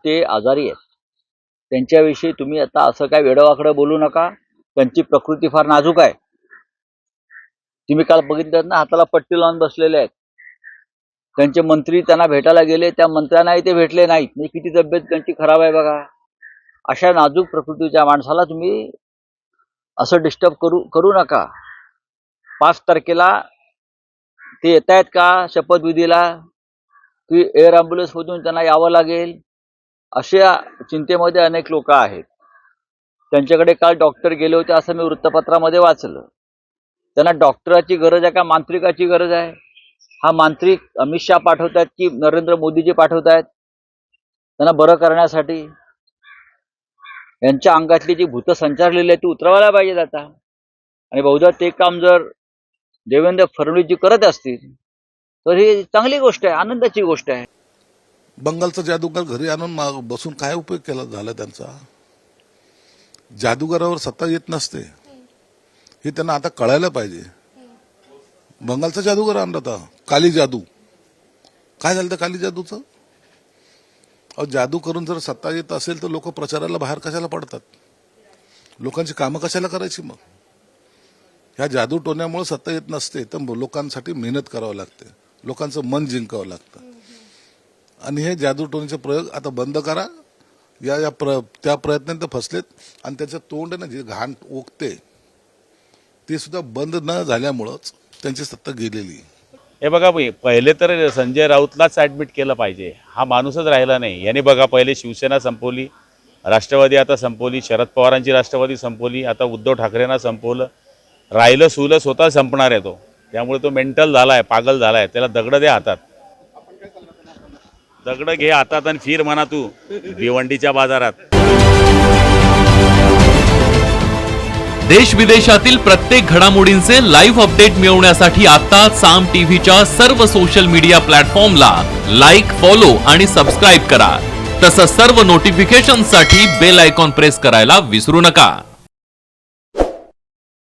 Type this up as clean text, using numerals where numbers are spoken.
ते आजारी आहेत, त्यांच्याविषयी तुम्ही आता असं काय वेडवाकडं बोलू नका. त्यांची प्रकृती फार नाजूक आहे. तुम्ही काल बघितलं ना, हाताला पट्टी लावून बसलेले आहेत. त्यांचे मंत्री त्यांना भेटायला गेले, त्या मंत्र्यांनाही ते भेटले नाहीत. म्हणजे किती तब्येत त्यांची खराब आहे बघा. अशा नाजूक प्रकृतीच्या माणसाला तुम्ही असं डिस्टर्ब करू नका. 5 तारखेला ते येत आहेत का शपथविधीला, की एअर ॲम्ब्युलन्समधून त्यांना यावं लागेल, अशा चिंतेमध्ये अनेक लोक आहेत. त्यांच्याकडे काल डॉक्टर गेले होते असं मी वृत्तपत्रामध्ये वाचलं. त्यांना डॉक्टराची गरज आहे का मांत्रिकाची गरज आहे? हा मांत्रिक अमित शहा पाठवतात की नरेंद्र मोदीजी पाठवतायत त्यांना बरं करण्यासाठी? यांच्या अंगातली जी भूत संचारलेली आहे ती उतरवायला पाहिजेत आता. आणि बहुधा ते काम जर देवेंद्र फडणवीसजी करत असतील तर ही चांगली गोष्ट आहे, आनंदाची गोष्ट आहे. बंगालचा जादूगार घरी आणून बसून काय उपयोग केला झाला त्यांचा? जादूगारावर सत्ता येत नसते हे त्यांना आता कळायला पाहिजे. बंगालचा जादूगार आणला होता, काली जादू. काय झालं त्या काली जादूचं? जादू करून जर सत्ता येत असेल तर लोक प्रचाराला बाहेर कशाला पडतात? लोकांची कामं कशाला करायची मग? ह्या जादू टोण्यामुळे सत्ता येत नसते तर लोकांसाठी मेहनत करावं लागते, लोकांचं मन जिंकावं लागतं. आणि हे जादू टोण्याचे प्रयोग आता बंद करा. त्या प्रयत्नांत फसलेत आणि त्याचं तोंड ना जे घाण ओकते ते सुद्धा बंद न झाल्यामुळंच त्यांची सत्ता गेलेली. हे बघा, पहिले तर संजय राऊतलाच ॲडमिट केलं पाहिजे. हा माणूसच राहिला नाही. याने बघा पहिले शिवसेना संपवली, राष्ट्रवादी आता संपवली, शरद पवारांची राष्ट्रवादी संपवली, आता उद्धव ठाकरेंना संपवलं. राहिलं सुलं स्वतः संपणार आहे तो. त्यामुळे तो मेंटल झाला आहे, पागल झाला आहे. त्याला दगड द्या हातात, दगड घे हातात आणि फिर म्हणा तू भिवंडीच्या बाजारात. देश विदेशातील प्रत्येक घडामोडींचे लाईव्ह अपडेट मिळवण्यासाठी आता साम टीव्हीच्या सर्व सोशल मीडिया प्लॅटफॉर्मला लाईक, फॉलो आणि सबस्क्राईब करा. तसंच सर्व नोटिफिकेशनसाठी बेल आयकॉन प्रेस करायला विसरू नका.